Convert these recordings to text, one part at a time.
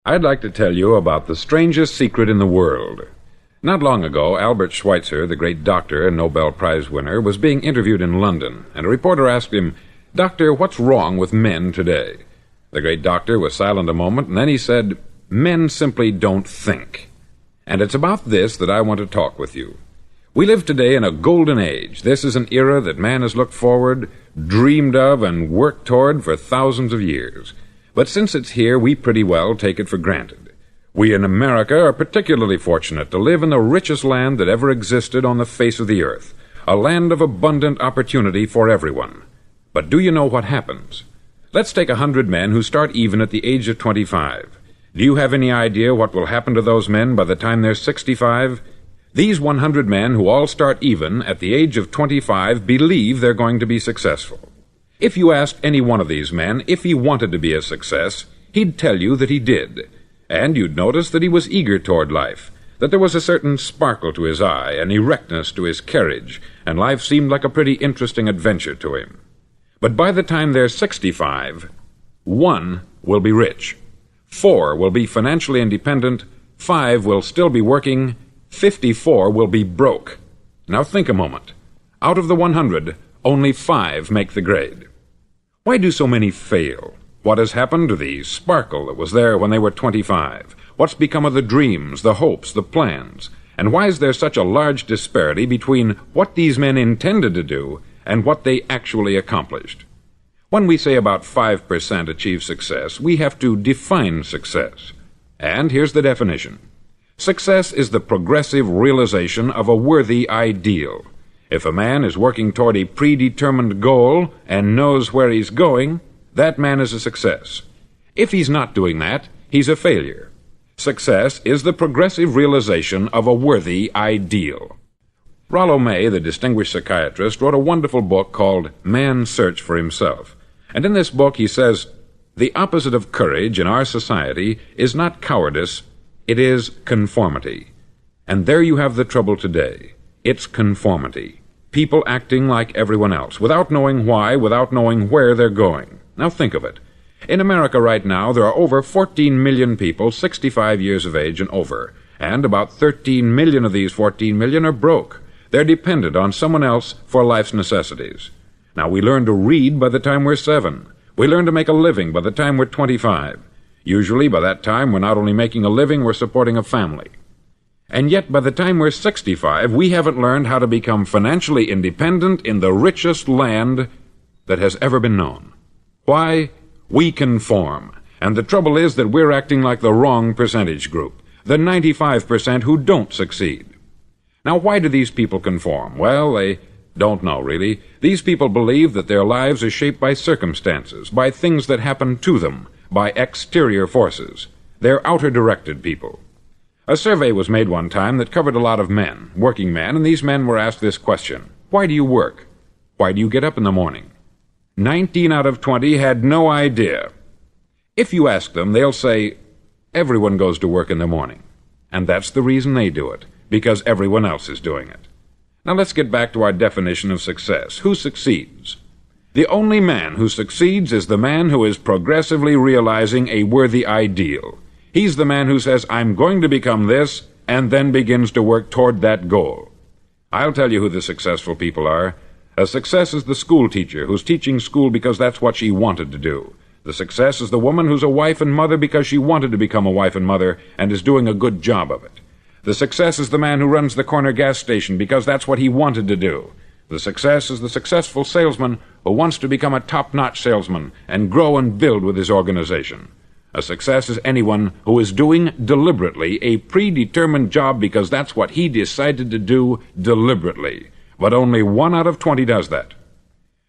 I'd like to tell you about the strangest secret in the world. Not long ago, Albert Schweitzer, the great doctor and Nobel Prize winner, was being interviewed in London, and a reporter asked him, "Doctor, what's wrong with men today?" The great doctor was silent a moment, and then he said, "Men simply don't think." And it's about this that I want to talk with you. We live today in a golden age. This is an era that man has looked forward, dreamed of, and worked toward for thousands of years. But since it's here, we pretty well take it for granted. We in America are particularly fortunate to live in the richest land that ever existed on the face of the earth, a land of abundant opportunity for everyone. But do you know what happens? Let's take 100 men who start even at the age of 25. Do you have any idea what will happen to those men by the time they're 65? These 100 men who all start even at the age of 25 believe they're going to be successful. If you asked any one of these men if he wanted to be a success, he'd tell you that he did. And you'd notice that he was eager toward life, that there was a certain sparkle to his eye, an erectness to his carriage, and life seemed like a pretty interesting adventure to him. But by the time they're 65, 1 will be rich, 4 will be financially independent, 5 will still be working, 54 will be broke. Now think a moment. Out of the 100, only 5 make the grade. Why do so many fail? What has happened to the sparkle that was there when they were 25? What's become of the dreams, the hopes, the plans? And why is there such a large disparity between what these men intended to do and what they actually accomplished? When we say about 5% achieve success, we have to define success. And here's the definition. Success is the progressive realization of a worthy ideal. If a man is working toward a predetermined goal and knows where he's going, that man is a success. If he's not doing that, he's a failure. Success is the progressive realization of a worthy ideal. Rollo May, the distinguished psychiatrist, wrote a wonderful book called Man's Search for Himself. And in this book he says, "The opposite of courage in our society is not cowardice, it is conformity." And there you have the trouble today. It's conformity. People acting like everyone else, without knowing why, without knowing where they're going. Now think of it. In America right now, there are over 14 million people 65 years of age and over, and about 13 million of these 14 million are broke. They're dependent on someone else for life's necessities. Now, we learn to read by the time we're 7. We learn to make a living by the time we're 25. Usually, by that time, we're not only making a living, we're supporting a family. And yet, by the time we're 65, we haven't learned how to become financially independent in the richest land that has ever been known. Why? We conform. And the trouble is that we're acting like the wrong percentage group, the 95% who don't succeed. Now, why do these people conform? Well, they don't know, really. These people believe that their lives are shaped by circumstances, by things that happen to them, by exterior forces. They're outer-directed people. A survey was made one time that covered a lot of men, working men, and these men were asked this question: why do you work? Why do you get up in the morning? 19 out of 20 had no idea. If you ask them, they'll say, everyone goes to work in the morning. And that's the reason they do it, because everyone else is doing it. Now let's get back to our definition of success. Who succeeds? The only man who succeeds is the man who is progressively realizing a worthy ideal. He's the man who says, I'm going to become this, and then begins to work toward that goal. I'll tell you who the successful people are. A success is the school teacher who's teaching school because that's what she wanted to do. The success is the woman who's a wife and mother because she wanted to become a wife and mother and is doing a good job of it. The success is the man who runs the corner gas station because that's what he wanted to do. The success is the successful salesman who wants to become a top-notch salesman and grow and build with his organization. A success is anyone who is doing deliberately a predetermined job because that's what he decided to do deliberately. But only 1 out of 20 does that.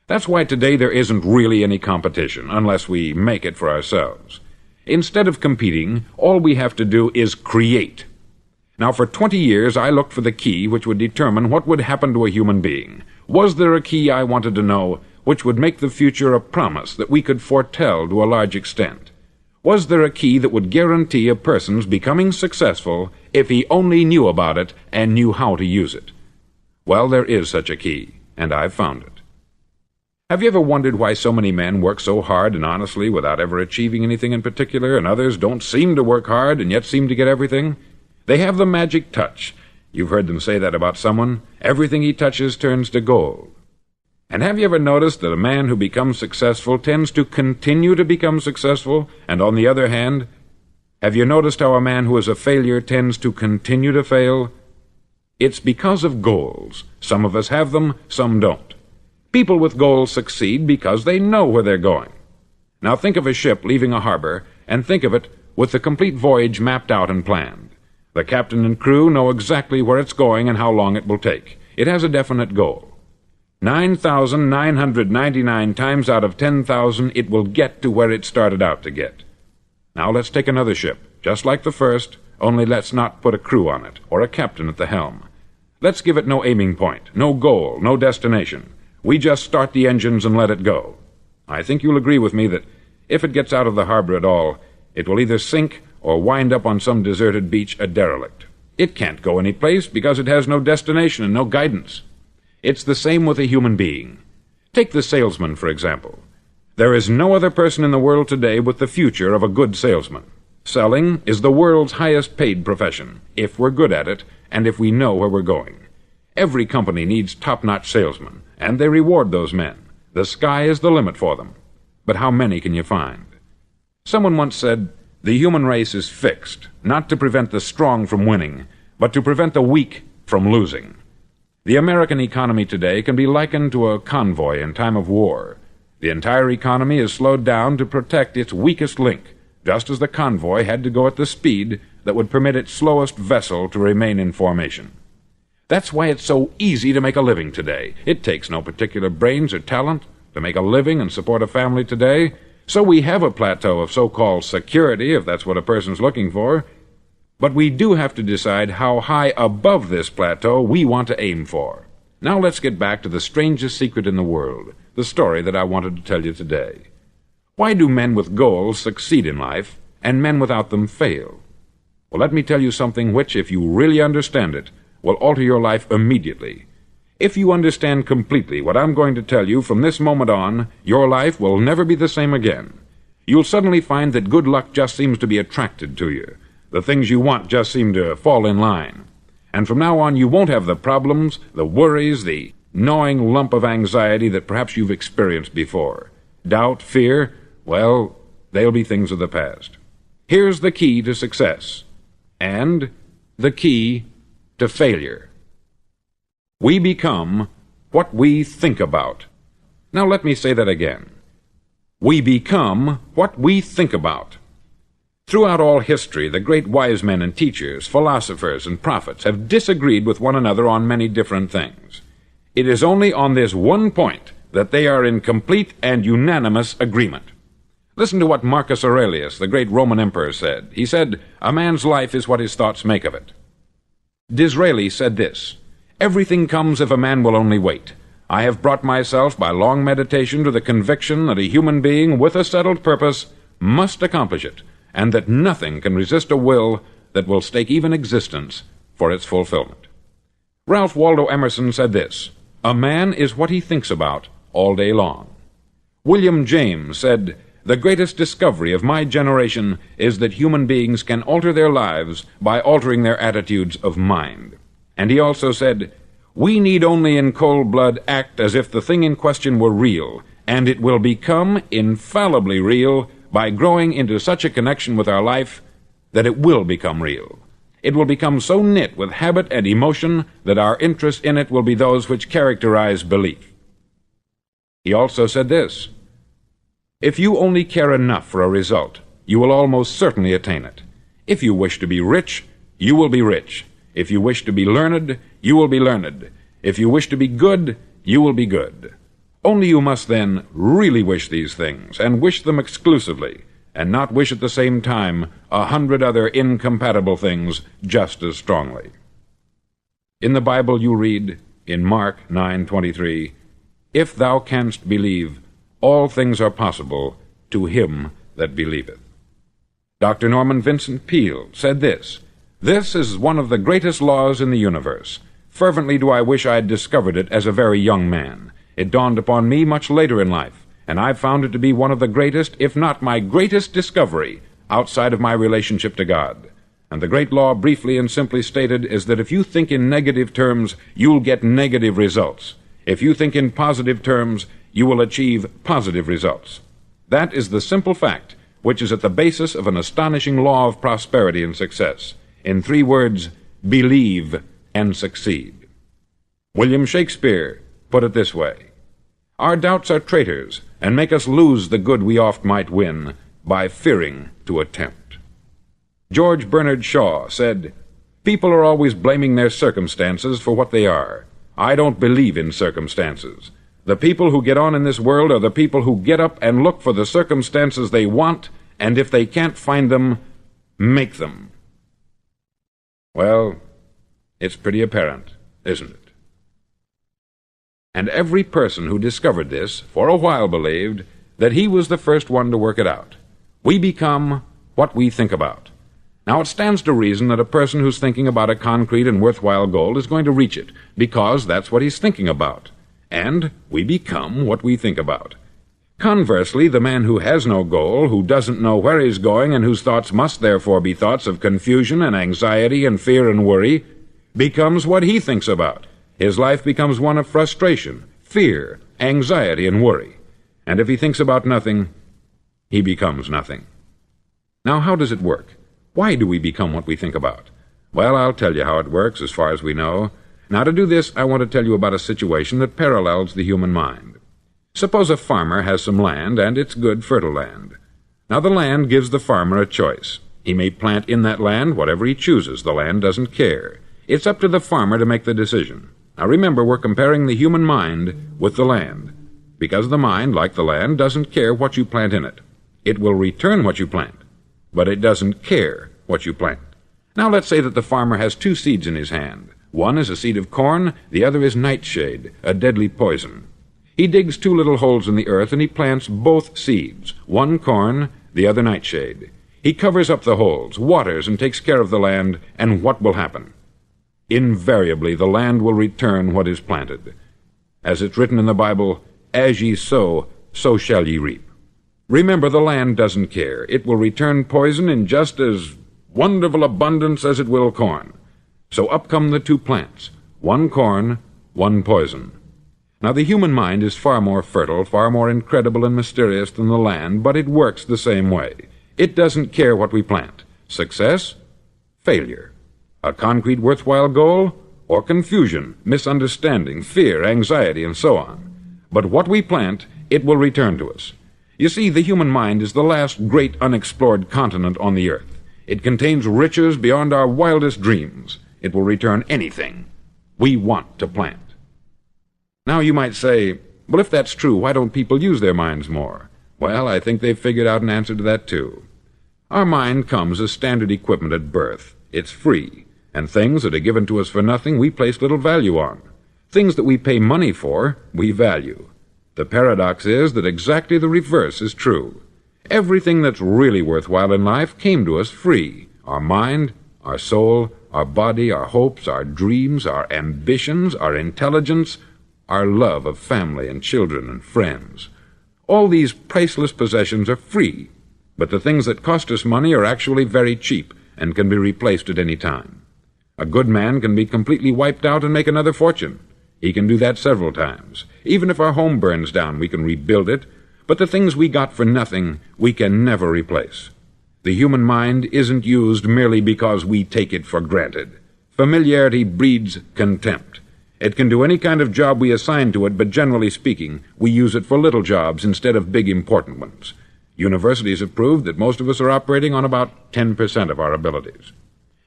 That's why today there isn't really any competition, unless we make it for ourselves. Instead of competing, all we have to do is create. Now, for 20 years, I looked for the key which would determine what would happen to a human being. Was there a key, I wanted to know, which would make the future a promise that we could foretell to a large extent? Was there a key that would guarantee a person's becoming successful if he only knew about it and knew how to use it? Well, there is such a key, and I've found it. Have you ever wondered why so many men work so hard and honestly without ever achieving anything in particular, and others don't seem to work hard and yet seem to get everything? They have the magic touch. You've heard them say that about someone. Everything he touches turns to gold. And have you ever noticed that a man who becomes successful tends to continue to become successful, and on the other hand, have you noticed how a man who is a failure tends to continue to fail? It's because of goals. Some of us have them, some don't. People with goals succeed because they know where they're going. Now think of a ship leaving a harbor, and think of it with the complete voyage mapped out and planned. The captain and crew know exactly where it's going and how long it will take. It has a definite goal. 9,999 times out of 10,000 it will get to where it started out to get. Now let's take another ship, just like the first, only let's not put a crew on it, or a captain at the helm. Let's give it no aiming point, no goal, no destination. We just start the engines and let it go. I think you'll agree with me that if it gets out of the harbor at all, it will either sink or wind up on some deserted beach a derelict. It can't go any place because it has no destination and no guidance. It's the same with a human being. Take the salesman, for example. There is no other person in the world today with the future of a good salesman. Selling is the world's highest paid profession, if we're good at it and if we know where we're going. Every company needs top-notch salesmen, and they reward those men. The sky is the limit for them. But how many can you find? Someone once said, the human race is fixed, not to prevent the strong from winning, but to prevent the weak from losing. The American economy today can be likened to a convoy in time of war. The entire economy is slowed down to protect its weakest link, just as the convoy had to go at the speed that would permit its slowest vessel to remain in formation. That's why it's so easy to make a living today. It takes no particular brains or talent to make a living and support a family today. So we have a plateau of so-called security, if that's what a person's looking for. But we do have to decide how high above this plateau we want to aim for. Now let's get back to the strangest secret in the world, the story that I wanted to tell you today. Why do men with goals succeed in life, and men without them fail? Well, let me tell you something which, if you really understand it, will alter your life immediately. If you understand completely what I'm going to tell you from this moment on, your life will never be the same again. You'll suddenly find that good luck just seems to be attracted to you. The things you want just seem to fall in line. And from now on, you won't have the problems, the worries, the gnawing lump of anxiety that perhaps you've experienced before. Doubt, fear, well, they'll be things of the past. Here's the key to success, and the key to failure. We become what we think about. Now let me say that again. We become what we think about. Throughout all history, the great wise men and teachers, philosophers and prophets have disagreed with one another on many different things. It is only on this one point that they are in complete and unanimous agreement. Listen to what Marcus Aurelius, the great Roman emperor, said. He said, "A man's life is what his thoughts make of it." Disraeli said this, "Everything comes if a man will only wait. I have brought myself by long meditation to the conviction that a human being with a settled purpose must accomplish it, and that nothing can resist a will that will stake even existence for its fulfillment." Ralph Waldo Emerson said this, "A man is what he thinks about all day long." William James said, "The greatest discovery of my generation is that human beings can alter their lives by altering their attitudes of mind." And he also said, "We need only in cold blood act as if the thing in question were real, and it will become infallibly real by growing into such a connection with our life that it will become real. It will become so knit with habit and emotion that our interest in it will be those which characterize belief." He also said this, "If you only care enough for a result, you will almost certainly attain it. If you wish to be rich, you will be rich. If you wish to be learned, you will be learned. If you wish to be good, you will be good. Only you must then really wish these things, and wish them exclusively, and not wish at the same time 100 other incompatible things just as strongly." In the Bible you read, in Mark 9:23, "If thou canst believe, all things are possible to him that believeth." Dr. Norman Vincent Peale said this, "This is one of the greatest laws in the universe. Fervently do I wish I had discovered it as a very young man. It dawned upon me much later in life, and I've found it to be one of the greatest, if not my greatest discovery, outside of my relationship to God. And the great law, briefly and simply stated, is that if you think in negative terms, you'll get negative results. If you think in positive terms, you will achieve positive results. That is the simple fact which is at the basis of an astonishing law of prosperity and success. In 3 words, believe and succeed. William Shakespeare put it this way: "Our doubts are traitors, and make us lose the good we oft might win, by fearing to attempt." George Bernard Shaw said, "People are always blaming their circumstances for what they are. I don't believe in circumstances. The people who get on in this world are the people who get up and look for the circumstances they want, and if they can't find them, make them." Well, it's pretty apparent, isn't it? And every person who discovered this for a while believed that he was the first one to work it out. We become what we think about. Now, it stands to reason that a person who's thinking about a concrete and worthwhile goal is going to reach it, because that's what he's thinking about. And we become what we think about. Conversely, the man who has no goal, who doesn't know where he's going, and whose thoughts must therefore be thoughts of confusion and anxiety and fear and worry, becomes what he thinks about. His life becomes one of frustration, fear, anxiety, and worry. And if he thinks about nothing, he becomes nothing. Now, how does it work? Why do we become what we think about? Well, I'll tell you how it works as far as we know. Now, to do this, I want to tell you about a situation that parallels the human mind. Suppose a farmer has some land, and it's good, fertile land. Now, the land gives the farmer a choice. He may plant in that land whatever he chooses. The land doesn't care. It's up to the farmer to make the decision. Now, remember, we're comparing the human mind with the land, because the mind, like the land, doesn't care what you plant in it. It will return what you plant, but it doesn't care what you plant. Now, let's say that the farmer has 2 seeds in his hand. One is a seed of corn, the other is nightshade, a deadly poison. He digs 2 little holes in the earth, and he plants both seeds, one corn, the other nightshade. He covers up the holes, waters, and takes care of the land, and what will happen? Invariably, the land will return what is planted. As it's written in the Bible, "As ye sow, so shall ye reap." Remember, the land doesn't care. It will return poison in just as wonderful abundance as it will corn. So up come the 2 plants, one corn, one poison. Now, the human mind is far more fertile, far more incredible and mysterious than the land, but it works the same way. It doesn't care what we plant. Success, failure. A concrete, worthwhile goal, or confusion, misunderstanding, fear, anxiety, and so on. But what we plant, it will return to us. You see, the human mind is the last great unexplored continent on the earth. It contains riches beyond our wildest dreams. It will return anything we want to plant. Now, you might say, well, if that's true, why don't people use their minds more? Well, I think they've figured out an answer to that, too. Our mind comes as standard equipment at birth. It's free, and things that are given to us for nothing we place little value on. Things that we pay money for, we value. The paradox is that exactly the reverse is true. Everything that's really worthwhile in life came to us free. Our mind, our soul, our body, our hopes, our dreams, our ambitions, our intelligence, our love of family and children and friends. All these priceless possessions are free, but the things that cost us money are actually very cheap and can be replaced at any time. A good man can be completely wiped out and make another fortune. He can do that several times. Even if our home burns down, we can rebuild it, but the things we got for nothing, we can never replace. The human mind isn't used merely because we take it for granted. Familiarity breeds contempt. It can do any kind of job we assign to it, but generally speaking, we use it for little jobs instead of big, important ones. Universities have proved that most of us are operating on about 10% of our abilities.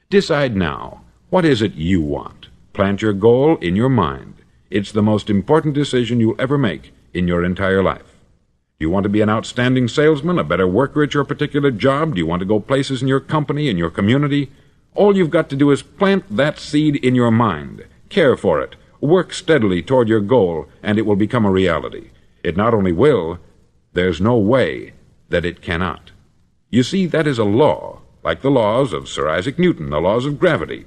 Decide now, what is it you want? Plant your goal in your mind. It's the most important decision you'll ever make in your entire life. Do you want to be an outstanding salesman, a better worker at your particular job? Do you want to go places in your company, in your community? All you've got to do is plant that seed in your mind. Care for it. Work steadily toward your goal, and it will become a reality. It not only will, there's no way that it cannot. You see, that is a law, like the laws of Sir Isaac Newton, the laws of gravity.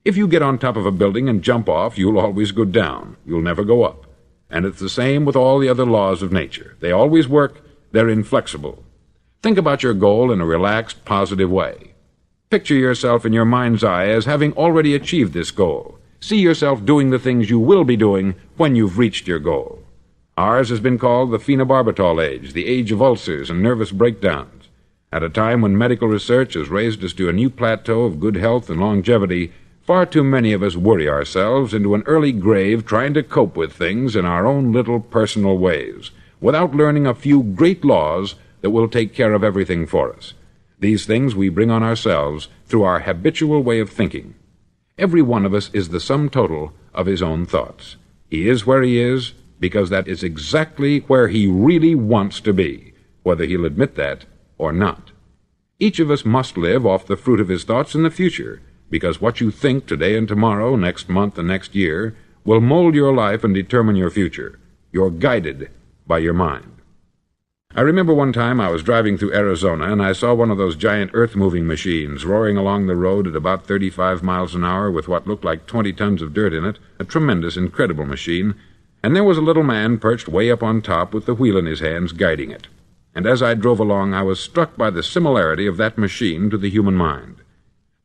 If you get on top of a building and jump off, you'll always go down. You'll never go up. And it's the same with all the other laws of nature. They always work. They're inflexible. Think about your goal in a relaxed, positive way. Picture yourself in your mind's eye as having already achieved this goal. See yourself doing the things you will be doing when you've reached your goal. Ours has been called the phenobarbital age, the age of ulcers and nervous breakdowns. At a time when medical research has raised us to a new plateau of good health and longevity, far too many of us worry ourselves into an early grave trying to cope with things in our own little personal ways, without learning a few great laws that will take care of everything for us. These things we bring on ourselves through our habitual way of thinking. Every one of us is the sum total of his own thoughts. He is where he is because that is exactly where he really wants to be, whether he'll admit that or not. Each of us must live off the fruit of his thoughts in the future, because what you think today and tomorrow, next month and next year, will mold your life and determine your future. You're guided by your mind. I remember one time I was driving through Arizona, and I saw one of those giant earth-moving machines roaring along the road at about 35 miles an hour with what looked like 20 tons of dirt in it, a tremendous, incredible machine, and there was a little man perched way up on top with the wheel in his hands guiding it. And as I drove along, I was struck by the similarity of that machine to the human mind.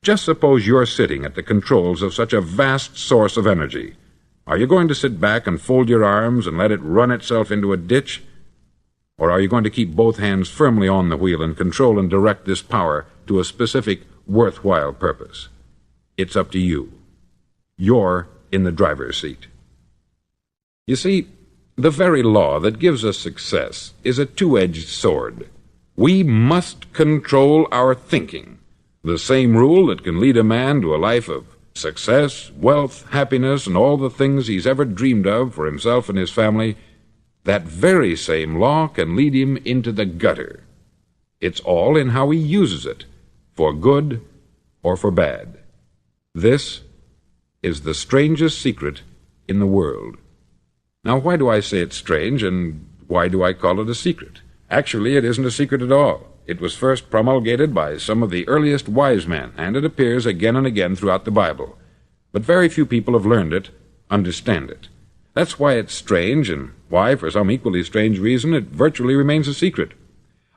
Just suppose you're sitting at the controls of such a vast source of energy. Are you going to sit back and fold your arms and let it run itself into a ditch? Or are you going to keep both hands firmly on the wheel and control and direct this power to a specific, worthwhile purpose? It's up to you. You're in the driver's seat. You see, the very law that gives us success is a two-edged sword. We must control our thinking. The same rule that can lead a man to a life of success, wealth, happiness, and all the things he's ever dreamed of for himself and his family, that very same law can lead him into the gutter. It's all in how he uses it, for good or for bad. This is the strangest secret in the world. Now, why do I say it's strange, and why do I call it a secret? Actually, it isn't a secret at all. It was first promulgated by some of the earliest wise men, and it appears again and again throughout the Bible. But very few people have learned it, understand it. That's why it's strange, and why, for some equally strange reason, it virtually remains a secret.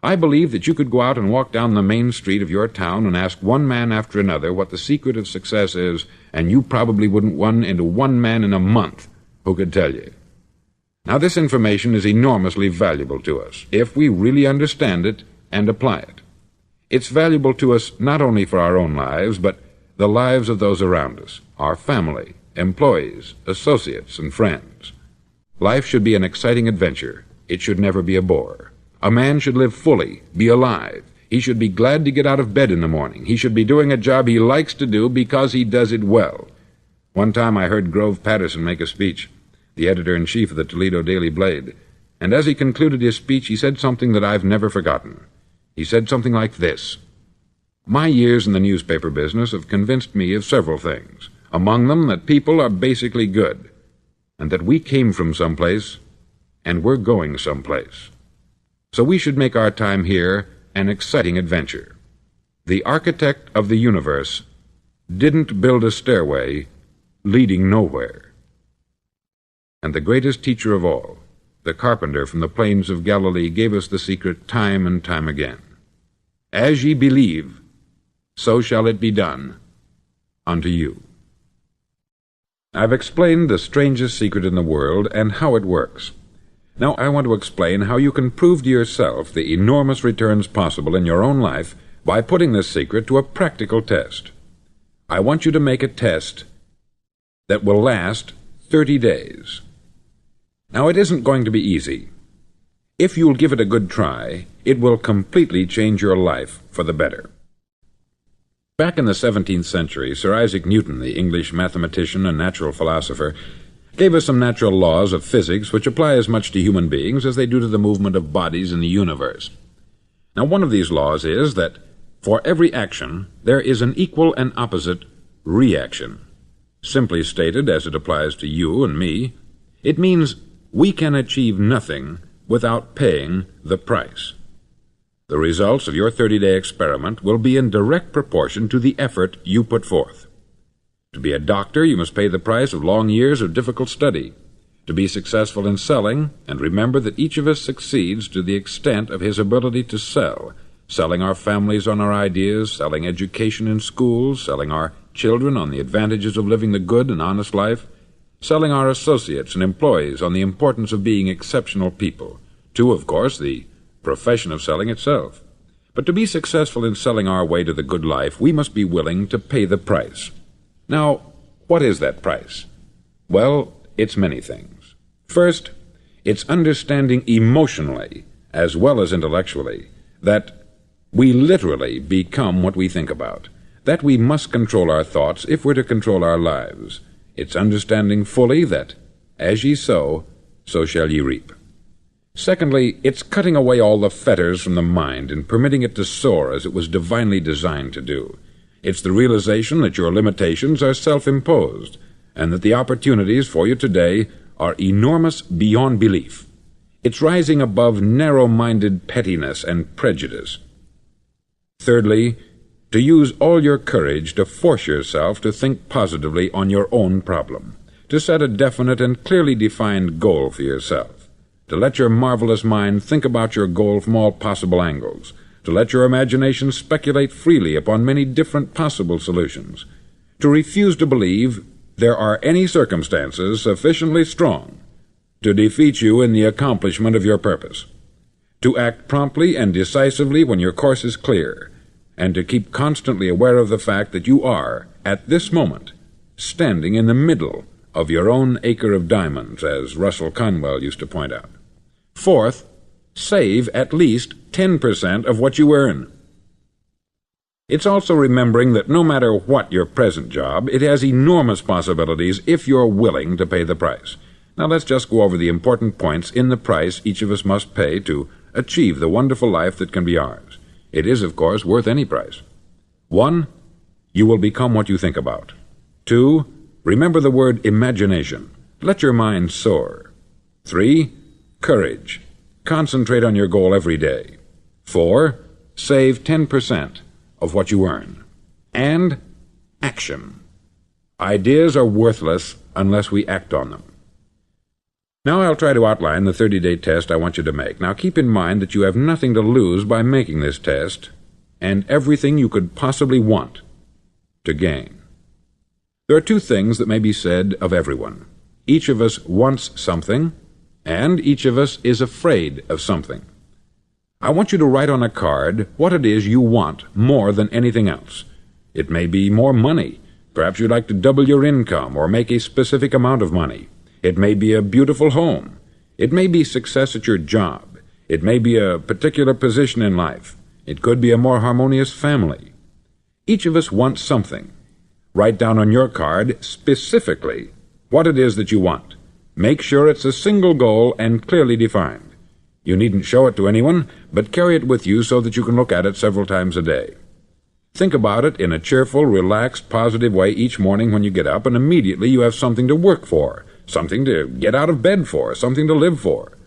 I believe that you could go out and walk down the main street of your town and ask one man after another what the secret of success is, and you probably wouldn't run into one man in a month who could tell you. Now, this information is enormously valuable to us, if we really understand it and apply it. It's valuable to us not only for our own lives, but the lives of those around us, our family, employees, associates, and friends. Life should be an exciting adventure. It should never be a bore. A man should live fully, be alive. He should be glad to get out of bed in the morning. He should be doing a job he likes to do because he does it well. One time I heard Grove Patterson make a speech, the editor-in-chief of the Toledo Daily Blade, and as he concluded his speech, he said something that I've never forgotten. He said something like this: "My years in the newspaper business have convinced me of several things, among them that people are basically good, and that we came from someplace, and we're going someplace. So we should make our time here an exciting adventure. The architect of the universe didn't build a stairway leading nowhere." And the greatest teacher of all, the carpenter from the plains of Galilee, gave us the secret time and time again. "As ye believe, so shall it be done unto you." I've explained the strangest secret in the world and how it works. Now I want to explain how you can prove to yourself the enormous returns possible in your own life by putting this secret to a practical test. I want you to make a test that will last 30 days. Now, it isn't going to be easy. If you'll give it a good try, it will completely change your life for the better. Back in the 17th century, Sir Isaac Newton, the English mathematician and natural philosopher, gave us some natural laws of physics which apply as much to human beings as they do to the movement of bodies in the universe. Now, one of these laws is that for every action, there is an equal and opposite reaction. Simply stated, as it applies to you and me, it means we can achieve nothing without paying the price. The results of your 30-day experiment will be in direct proportion to the effort you put forth. To be a doctor, you must pay the price of long years of difficult study. to be successful in selling, and remember that each of us succeeds to the extent of his ability to sell, selling our families on our ideas, selling education in schools, selling our children on the advantages of living the good and honest life, selling our associates and employees on the importance of being exceptional people, to, of course, the profession of selling itself. But to be successful in selling our way to the good life, we must be willing to pay the price. Now, what is that price? Well, it's many things. First, it's understanding emotionally, as well as intellectually, that we literally become what we think about, that we must control our thoughts if we're to control our lives. It's understanding fully that, as ye sow, so shall ye reap. Secondly, it's cutting away all the fetters from the mind and permitting it to soar as it was divinely designed to do. It's the realization that your limitations are self-imposed, and that the opportunities for you today are enormous beyond belief. It's rising above narrow-minded pettiness and prejudice. Thirdly, to use all your courage to force yourself to think positively on your own problem, to set a definite and clearly defined goal for yourself, to let your marvelous mind think about your goal from all possible angles, to let your imagination speculate freely upon many different possible solutions, to refuse to believe there are any circumstances sufficiently strong to defeat you in the accomplishment of your purpose, to act promptly and decisively when your course is clear, and to keep constantly aware of the fact that you are, at this moment, standing in the middle of your own acre of diamonds, as Russell Conwell used to point out. Fourth, save at least 10% of what you earn. It's also remembering that no matter what your present job, it has enormous possibilities if you're willing to pay the price. Now let's just go over the important points in the price each of us must pay to achieve the wonderful life that can be ours. It is, of course, worth any price. 1. You will become what you think about. 2. Remember the word imagination. Let your mind soar. 3. Courage. Concentrate on your goal every day. 4. Save 10% of what you earn. And action. Ideas are worthless unless we act on them. Now I'll try to outline the 30-day test I want you to make. Now keep in mind that you have nothing to lose by making this test, and everything you could possibly want to gain. There are two things that may be said of everyone. Each of us wants something, and each of us is afraid of something. I want you to write on a card what it is you want more than anything else. It may be more money. Perhaps you'd like to double your income or make a specific amount of money. It may be a beautiful home. It may be success at your job. It may be a particular position in life. It could be a more harmonious family. Each of us wants something. Write down on your card specifically what it is that you want. Make sure it's a single goal and clearly defined. You needn't show it to anyone, but carry it with you so that you can look at it several times a day. Think about it in a cheerful, relaxed, positive way each morning when you get up, and immediately you have something to work for, something to get out of bed for, something to live for.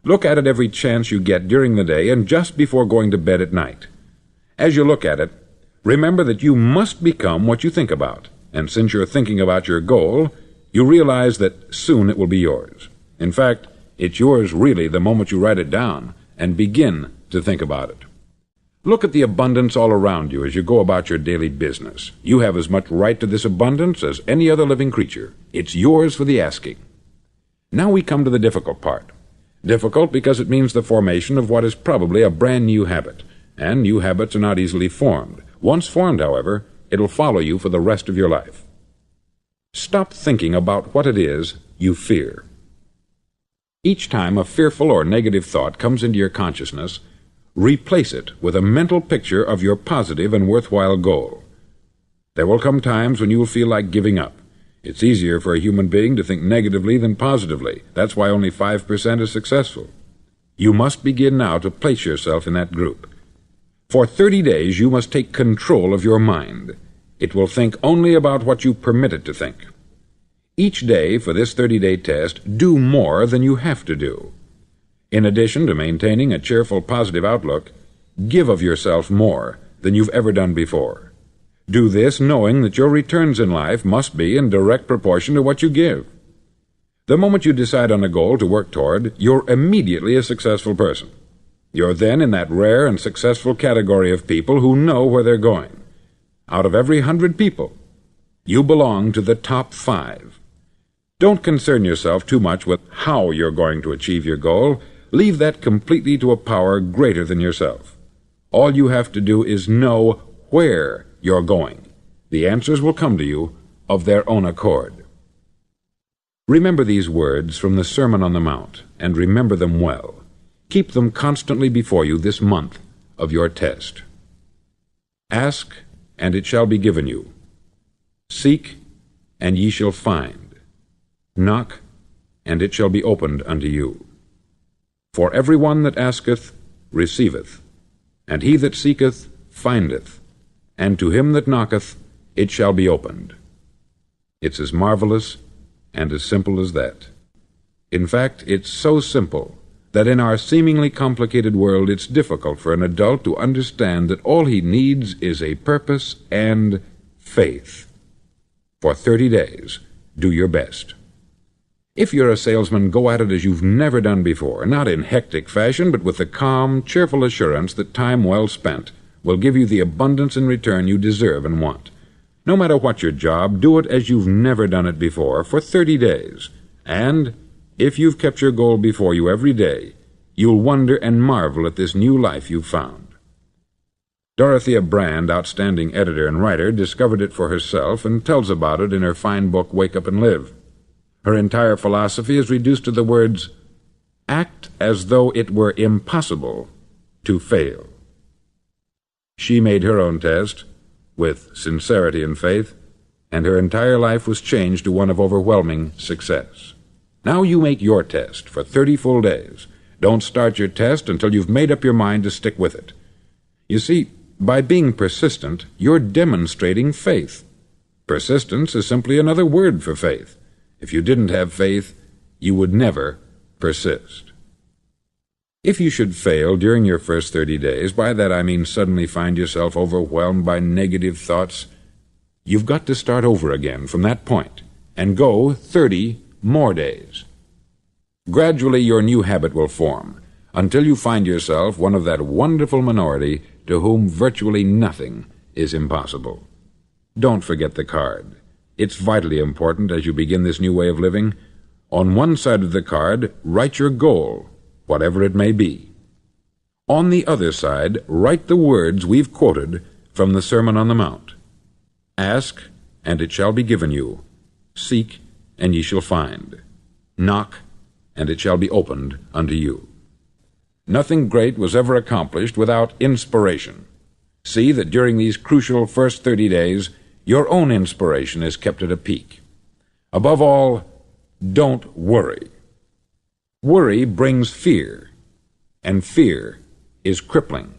Look at it every chance you get during the day and just before going to bed at night. As you look at it, remember that you must become what you think about, and since you're thinking about your goal, you realize that soon it will be yours. In fact, it's yours really the moment you write it down and begin to think about it. Look at the abundance all around you as you go about your daily business. You have as much right to this abundance as any other living creature. It's yours for the asking. Now we come to the difficult part. Difficult because it means the formation of what is probably a brand new habit, and new habits are not easily formed. Once formed, however, it'll follow you for the rest of your life. Stop thinking about what it is you fear. Each time a fearful or negative thought comes into your consciousness, replace it with a mental picture of your positive and worthwhile goal. There will come times when you will feel like giving up. It's easier for a human being to think negatively than positively. That's why only 5% is successful. You must begin now to place yourself in that group. For 30 days you must take control of your mind. It will think only about what you permit it to think. Each day for this 30-day test, do more than you have to do. In addition to maintaining a cheerful, positive outlook, give of yourself more than you've ever done before. Do this knowing that your returns in life must be in direct proportion to what you give. The moment you decide on a goal to work toward, you're immediately a successful person. You're then in that rare and successful category of people who know where they're going. Out of every 100 people, you belong to the top 5. Don't concern yourself too much with how you're going to achieve your goal. Leave that completely to a power greater than yourself. All you have to do is know where you're going. The answers will come to you of their own accord. Remember these words from the Sermon on the Mount, and remember them well. Keep them constantly before you this month of your test. Ask, and it shall be given you. Seek, and ye shall find. Knock, and it shall be opened unto you. For every one that asketh receiveth, and he that seeketh findeth, and to him that knocketh it shall be opened. It's as marvelous and as simple as that. In fact, it's so simple that in our seemingly complicated world it's difficult for an adult to understand that all he needs is a purpose and faith. For 30 days, do your best. If you're a salesman, go at it as you've never done before, not in hectic fashion, but with the calm, cheerful assurance that time well spent will give you the abundance in return you deserve and want. No matter what your job, do it as you've never done it before for 30 days. And if you've kept your goal before you every day, you'll wonder and marvel at this new life you've found. Dorothea Brand, outstanding editor and writer, discovered it for herself and tells about it in her fine book, Wake Up and Live. Her entire philosophy is reduced to the words, act as though it were impossible to fail. She made her own test with sincerity and faith, and her entire life was changed to one of overwhelming success. Now you make your test for 30 full days. Don't start your test until you've made up your mind to stick with it. You see, by being persistent, you're demonstrating faith. Persistence is simply another word for faith. If you didn't have faith, you would never persist. If you should fail during your first 30 days, by that I mean suddenly find yourself overwhelmed by negative thoughts, you've got to start over again from that point and go 30 more days. Gradually your new habit will form until you find yourself one of that wonderful minority to whom virtually nothing is impossible. Don't forget the card. It's vitally important as you begin this new way of living. On one side of the card, write your goal, whatever it may be. On the other side, write the words we've quoted from the Sermon on the Mount. Ask, and it shall be given you. Seek, and ye shall find. Knock, and it shall be opened unto you. Nothing great was ever accomplished without inspiration. See that during these crucial first 30 days, your own inspiration is kept at a peak. Above all, don't worry. Worry brings fear, and fear is crippling.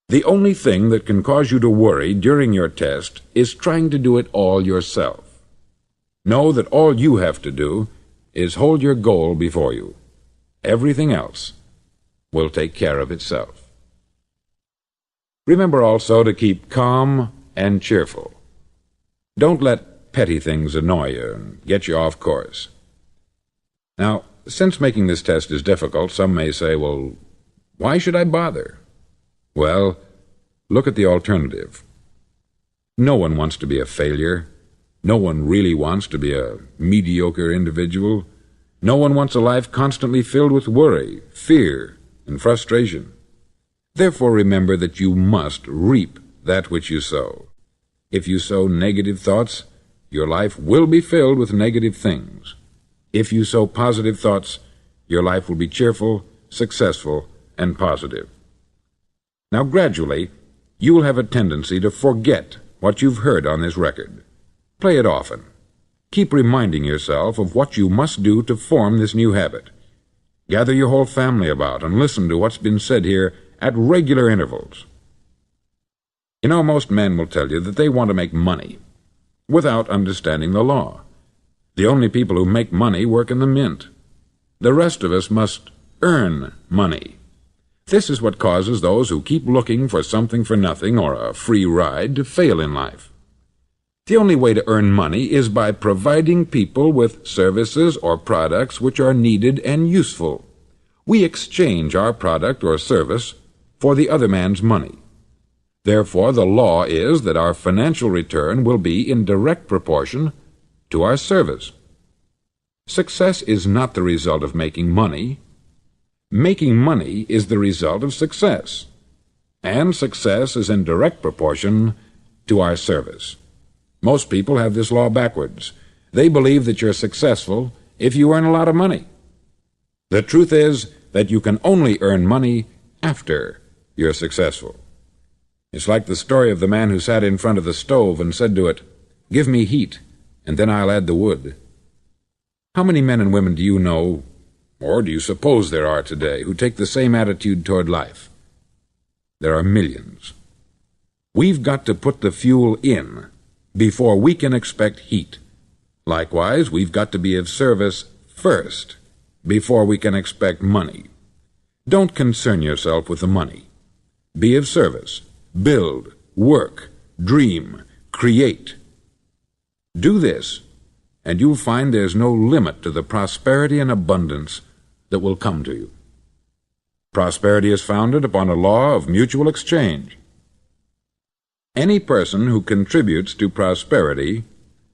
The only thing that can cause you to worry during your test is trying to do it all yourself. Know that all you have to do is hold your goal before you. Everything else will take care of itself. Remember also to keep calm and cheerful. Don't let petty things annoy you and get you off course. Now, since making this test is difficult, some may say, well, why should I bother? Well, look at the alternative. No one wants to be a failure. No one really wants to be a mediocre individual. No one wants a life constantly filled with worry, fear, and frustration. Therefore, remember that you must reap that which you sow. If you sow negative thoughts, your life will be filled with negative things. If you sow positive thoughts, your life will be cheerful, successful, and positive. Now, gradually, you will have a tendency to forget what you've heard on this record. Play it often. Keep reminding yourself of what you must do to form this new habit. Gather your whole family about and listen to what's been said here at regular intervals. You know, most men will tell you that they want to make money without understanding the law. The only people who make money work in the mint. The rest of us must earn money. This is what causes those who keep looking for something for nothing or a free ride to fail in life. The only way to earn money is by providing people with services or products which are needed and useful. We exchange our product or service for the other man's money. Therefore, the law is that our financial return will be in direct proportion to our service. Success is not the result of making money. Making money is the result of success, and success is in direct proportion to our service. Most people have this law backwards. They believe that you're successful if you earn a lot of money. The truth is that you can only earn money after you're successful. It's like the story of the man who sat in front of the stove and said to it, "Give me heat, and then I'll add the wood." How many men and women do you know, or do you suppose there are today, who take the same attitude toward life? There are millions. We've got to put the fuel in before we can expect heat. Likewise, we've got to be of service first before we can expect money. Don't concern yourself with the money. Be of service. Build, work, dream, create. Do this, and you'll find there's no limit to the prosperity and abundance that will come to you. Prosperity is founded upon a law of mutual exchange. Any person who contributes to prosperity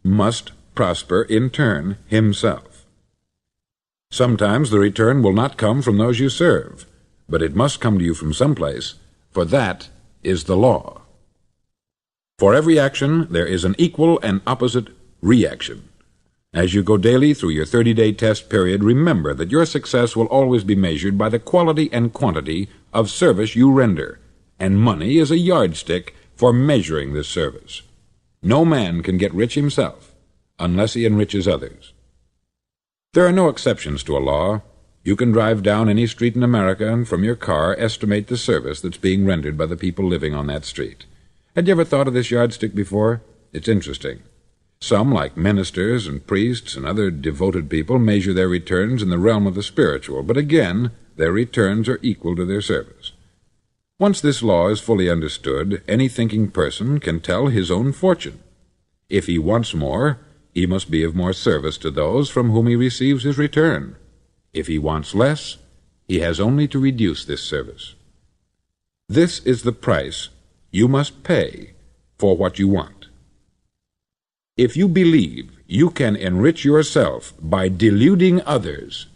must prosper in turn himself. Sometimes the return will not come from those you serve, but it must come to you from someplace, for that is the law. For every action there is an equal and opposite reaction. As you go daily through your 30-day test period, remember that your success will always be measured by the quality and quantity of service you render, and money is a yardstick for measuring this service. No man can get rich himself unless he enriches others. There are no exceptions to a law. You can drive down any street in America and from your car estimate the service that's being rendered by the people living on that street. Had you ever thought of this yardstick before? It's interesting. Some, like ministers and priests and other devoted people, measure their returns in the realm of the spiritual, but again, their returns are equal to their service. Once this law is fully understood, any thinking person can tell his own fortune. If he wants more, he must be of more service to those from whom he receives his return. If he wants less, he has only to reduce this service. This is the price you must pay for what you want. If you believe you can enrich yourself by deluding others,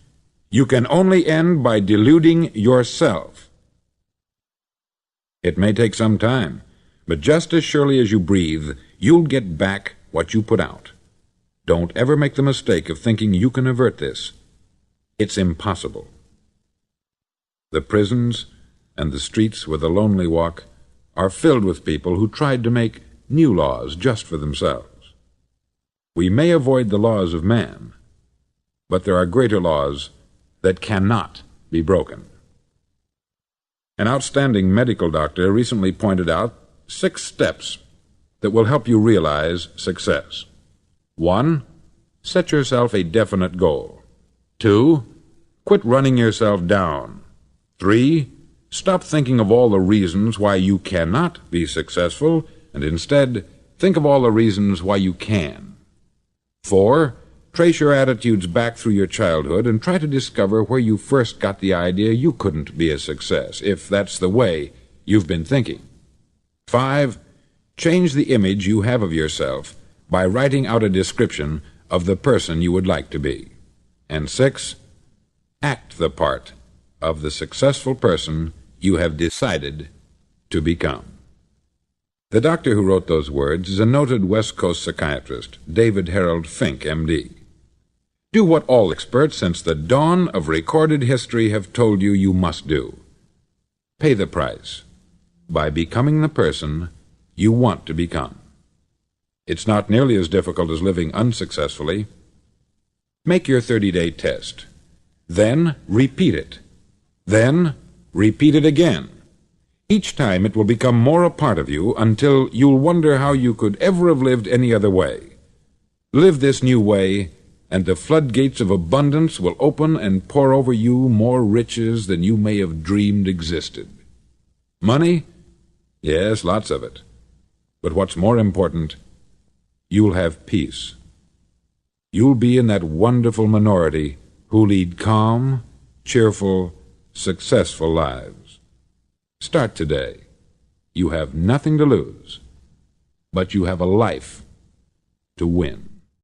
you can only end by deluding yourself. It may take some time, but just as surely as you breathe, you'll get back what you put out. Don't ever make the mistake of thinking you can avert this. It's impossible. The prisons and the streets where the lonely walk are filled with people who tried to make new laws just for themselves. We may avoid the laws of man, but there are greater laws that cannot be broken. An outstanding medical doctor recently pointed out 6 steps that will help you realize success. 1. Set yourself a definite goal. 2. Quit running yourself down. 3. Stop thinking of all the reasons why you cannot be successful, and instead think of all the reasons why you can. 4. Trace your attitudes back through your childhood and try to discover where you first got the idea you couldn't be a success, if that's the way you've been thinking. 5. Change the image you have of yourself by writing out a description of the person you would like to be. And 6. Act the part of the successful person you have decided to become. The doctor who wrote those words is a noted West Coast psychiatrist, David Harold Fink, M.D. Do what all experts since the dawn of recorded history have told you you must do. Pay the price by becoming the person you want to become. It's not nearly as difficult as living unsuccessfully. Make your 30-day test. Then repeat it. Then repeat it again. Each time it will become more a part of you until you'll wonder how you could ever have lived any other way. Live this new way, and the floodgates of abundance will open and pour over you more riches than you may have dreamed existed. Money? Yes, lots of it. But what's more important, you'll have peace. You'll be in that wonderful minority who lead calm, cheerful, successful lives. Start today. You have nothing to lose, but you have a life to win.